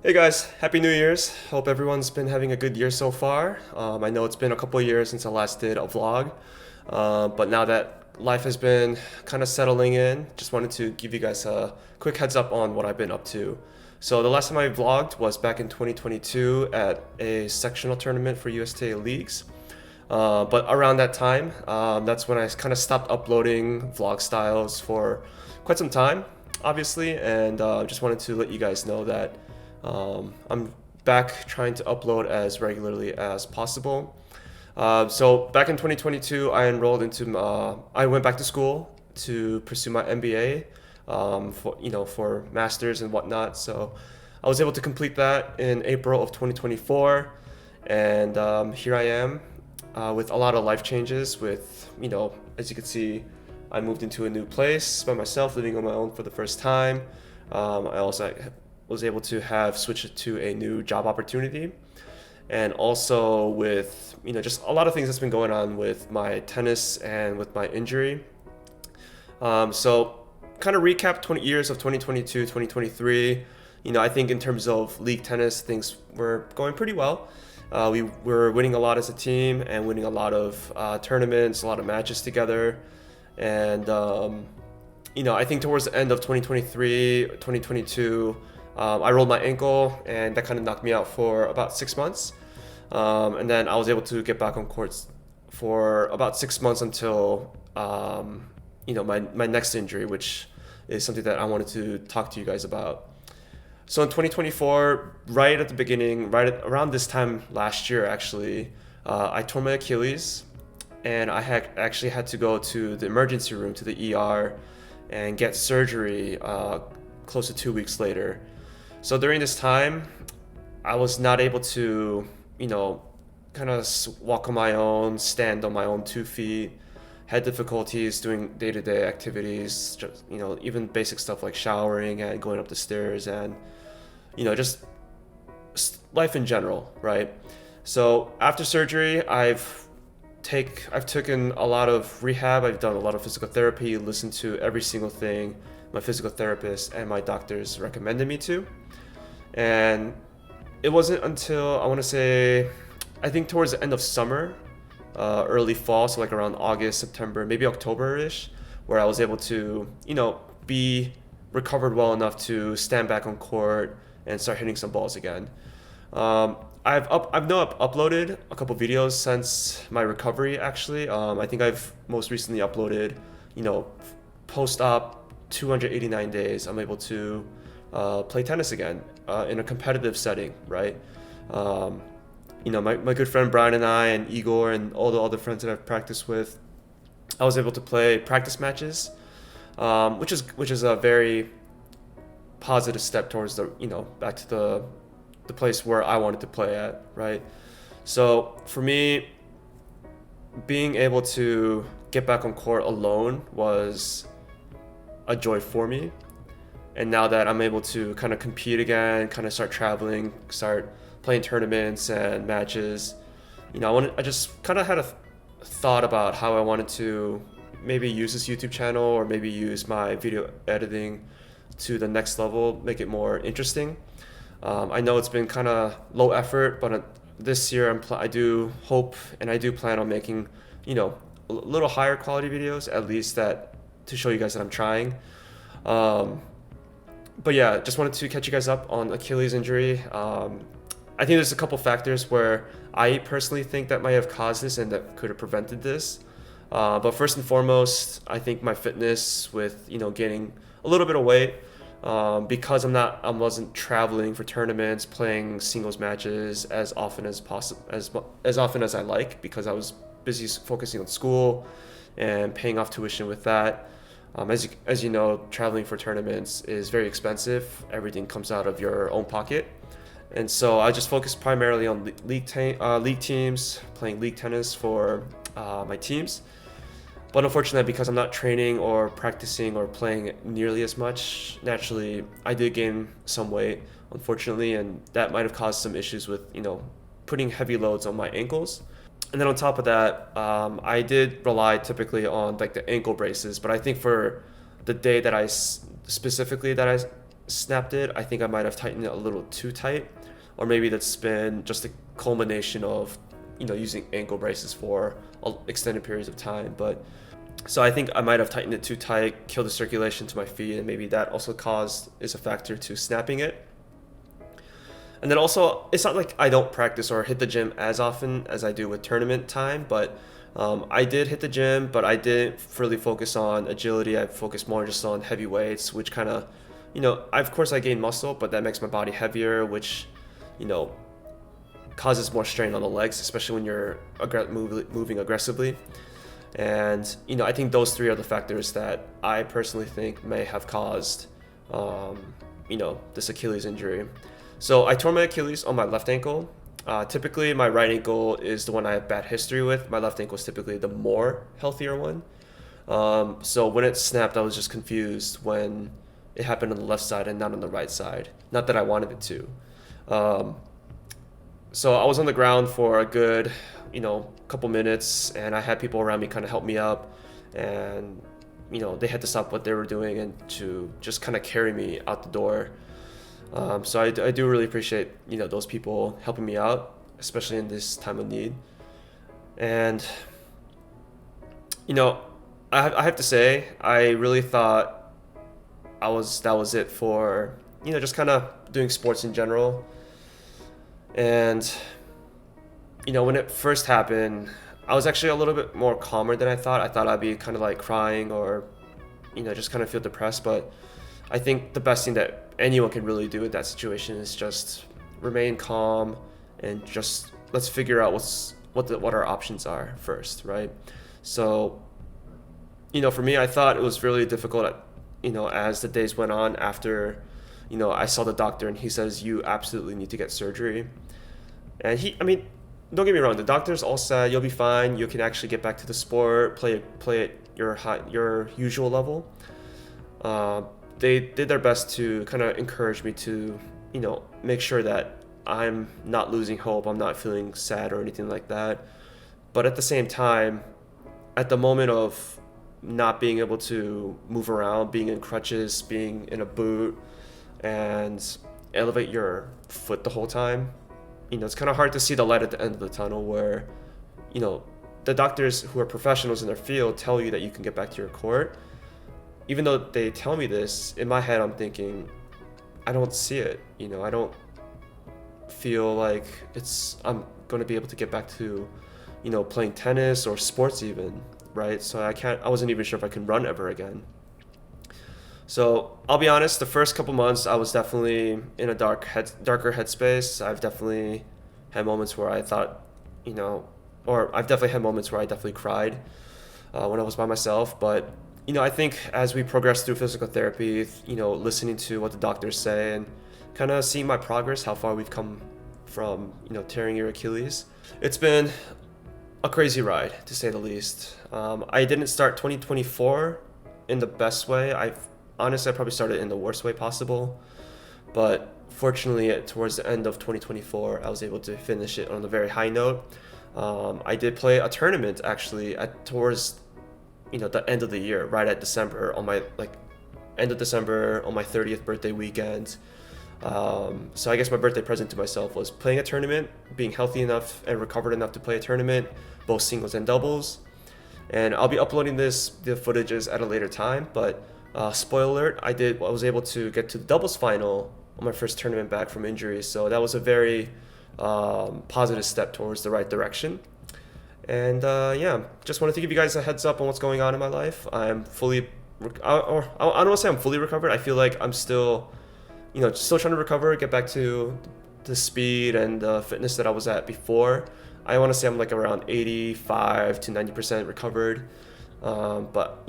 Hey guys, Happy New Year's. Hope everyone's been having a good year so far. I know it's been a couple of years since I last did a vlog, but now that life has been kind of settling in, just wanted to give you guys a quick heads up on what I've been up to. So the last time I vlogged was back in 2022 at a sectional tournament for USTA leagues. But around that time, that's when I kind of stopped uploading vlog styles for quite some time, obviously, and just wanted to let you guys know that I'm back trying to upload as regularly as possible. So back in 2022, I went back to school to pursue my MBA for masters and whatnot. So I was able to complete that in April of 2024, and here I am with a lot of life changes. As you can see, I moved into a new place by myself, living on my own for the first time. I also was able to have switched to a new job opportunity, and also with just a lot of things that's been going on with my tennis and with my injury. So kind of recap 20 years of 2022, 2023. I think in terms of league tennis, things were going pretty well. We were winning a lot as a team and winning a lot of tournaments, a lot of matches together. And, I think towards the end of 2023, 2022, I rolled my ankle, and that kind of knocked me out for about 6 months. And then I was able to get back on courts for about 6 months until, my next injury, which is something that I wanted to talk to you guys about. So in 2024, right at the beginning, around this time last year, actually, I tore my Achilles, and I had actually had to go to the emergency room, to the ER, and get surgery close to 2 weeks later. So during this time, I was not able to, kind of walk on my own, stand on my own 2 feet, had difficulties doing day-to-day activities, just, even basic stuff like showering and going up the stairs and, just life in general, right? So after surgery, I've taken a lot of rehab. I've done a lot of physical therapy, listened to every single thing my physical therapist and my doctors recommended me to. And it wasn't until I think towards the end of summer, early fall, so like around August, September, maybe October-ish, where I was able to, be recovered well enough to stand back on court and start hitting some balls again. I've now uploaded a couple videos since my recovery. Actually, I think I've most recently uploaded, post-op 289 days. I'm able to play tennis again in a competitive setting, right? My good friend Brian and I and Igor and all the other friends that I've practiced with, I was able to play practice matches, which is a very positive step towards back to the place where I wanted to play at, right? So for me, being able to get back on court alone was a joy for me. And now that I'm able to kind of compete again, kind of start traveling, start playing tournaments and matches, I just kind of had a thought about how I wanted to maybe use this YouTube channel, or maybe use my video editing to the next level, make it more interesting. I know it's been kind of low effort, but this year I do hope and I do plan on making, a little higher quality videos, at least that to show you guys that I'm trying. But yeah, just wanted to catch you guys up on Achilles injury. I think there's a couple factors where I personally think that might have caused this and that could have prevented this. But first and foremost, I think my fitness with, gaining a little bit of weight, because I wasn't traveling for tournaments, playing singles matches as often as possible, as often as I like, because I was busy focusing on school and paying off tuition with that. As you know, traveling for tournaments is very expensive. Everything comes out of your own pocket. And so I just focused primarily on league teams, playing league tennis for my teams. But unfortunately, because I'm not training or practicing or playing nearly as much, naturally, I did gain some weight, unfortunately, and that might have caused some issues with, putting heavy loads on my ankles. And then on top of that, I did rely typically on like the ankle braces, but I think for the day that I snapped it, I think I might have tightened it a little too tight, or maybe that's been just a culmination of, using ankle braces for extended periods of time. But so I think I might have tightened it too tight, killed the circulation to my feet, and maybe that also is a factor to snapping it. And then also, it's not like I don't practice or hit the gym as often as I do with tournament time, but I did hit the gym, but I didn't really focus on agility. I focused more just on heavy weights, which kind of, of course I gained muscle, but that makes my body heavier, which, causes more strain on the legs, especially when you're moving aggressively. And, I think those three are the factors that I personally think may have caused, this Achilles injury. So I tore my Achilles on my left ankle. Typically, my right ankle is the one I have bad history with. My left ankle is typically the more healthier one. So when it snapped, I was just confused when it happened on the left side and not on the right side. Not that I wanted it to. So I was on the ground for a good, couple minutes, and I had people around me kind of help me up, and they had to stop what they were doing and to just kind of carry me out the door. So I do really appreciate those people helping me out, especially in this time of need. And I have to say, I really thought that was it for just kind of doing sports in general. And when it first happened, I was actually a little bit more calmer than I thought. I thought I'd be kind of like crying or just kind of feel depressed, but I think the best thing that anyone can really do in that situation is just remain calm and just let's figure out what our options are first, right? So, for me, I thought it was really difficult, as the days went on after, I saw the doctor and he says, you absolutely need to get surgery. And don't get me wrong, the doctors all said, you'll be fine. You can actually get back to the sport, play at your usual level. They did their best to kind of encourage me to, make sure that I'm not losing hope. I'm not feeling sad or anything like that. But at the same time, at the moment of not being able to move around, being in crutches, being in a boot, and elevate your foot the whole time, it's kind of hard to see the light at the end of the tunnel where, the doctors who are professionals in their field tell you that you can get back to your court. Even though they tell me this, in my head I'm thinking, I don't see it. I don't feel like I'm going to be able to get back to, playing tennis or sports even, right? So I wasn't even sure if I can run ever again. So I'll be honest, the first couple months I was definitely in a darker headspace. I've definitely had moments where I thought, or I've definitely had moments where I definitely cried when I was by myself. But I think as we progress through physical therapy, listening to what the doctors say and kind of seeing my progress, how far we've come from, tearing your Achilles, it's been a crazy ride, to say the least. I didn't start 2024 in the best way. Honestly, I probably started in the worst way possible. But fortunately, towards the end of 2024, I was able to finish it on a very high note. I did play a tournament actually towards the end of the year, right at December, on my end of December on my 30th birthday weekend. So I guess my birthday present to myself was playing a tournament, being healthy enough and recovered enough to play a tournament, both singles and doubles. And I'll be uploading the footages at a later time, but spoiler alert, I was able to get to the doubles final on my first tournament back from injury. So that was a very positive step towards the right direction. And just wanted to give you guys a heads up on what's going on in my life. I'm fully, I don't want to say I'm fully recovered. I feel like I'm still, still trying to recover, get back to the speed and the fitness that I was at before. I want to say I'm like around 85 to 90% recovered. But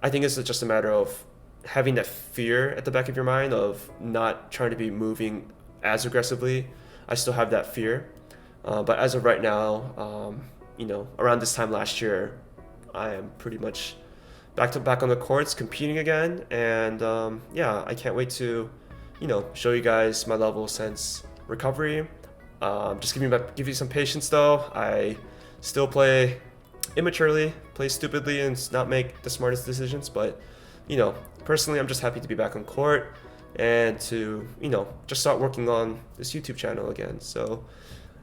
I think it's just a matter of having that fear at the back of your mind of not trying to be moving as aggressively. I still have that fear. But as of right now, around this time last year, I am pretty much back on the courts competing again. And I can't wait to, show you guys my level since recovery. Just give you some patience though. I still play immaturely, play stupidly, and not make the smartest decisions. But, personally, I'm just happy to be back on court and to, just start working on this YouTube channel again. So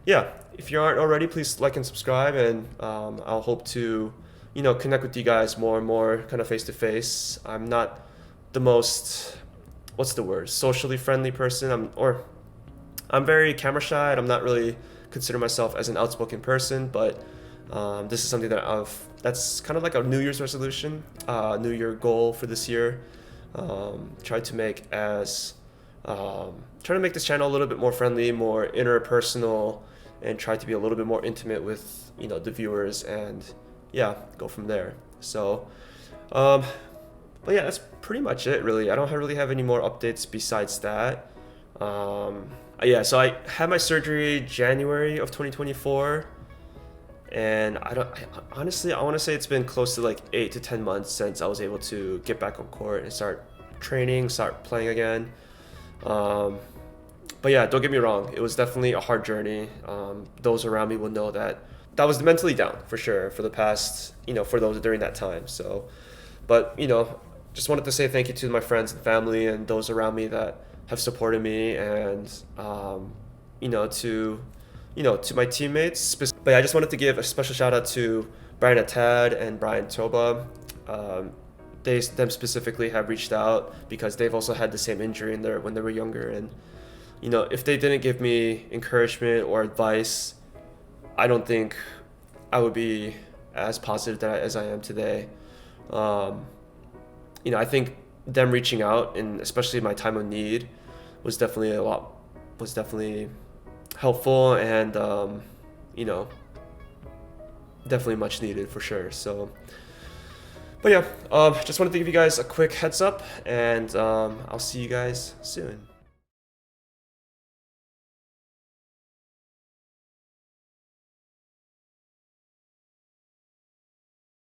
yeah, if you aren't already, please like and subscribe, and I'll hope to, connect with you guys more and more, kind of face to face. I'm not the most, what's the word, socially friendly person. I'm very camera shy, and I'm not really consider myself as an outspoken person, but this is something that's kind of like a New Year's resolution, New Year goal for this year. Try to make this channel a little bit more friendly, more interpersonal, and try to be a little bit more intimate with, the viewers, and yeah, go from there. So, but yeah, that's pretty much it, really. I don't really have any more updates besides that. Yeah, so I had my surgery January of 2024, and honestly, I want to say it's been close to like 8 to 10 months since I was able to get back on court and start training, start playing again. But yeah, don't get me wrong, it was definitely a hard journey. Those around me will know that was mentally down for sure for the past, for those during that time. So, but just wanted to say thank you to my friends and family and those around me that have supported me, and to my teammates. But yeah, I just wanted to give a special shout out to Brian Atad and Brian Toba. Them specifically have reached out because they've also had the same injury when they were younger, and if they didn't give me encouragement or advice, I don't think I would be as positive as I am today. I think them reaching out, and especially my time of need, was definitely helpful, and definitely much needed for sure. So, but yeah, just wanted to give you guys a quick heads up, and I'll see you guys soon.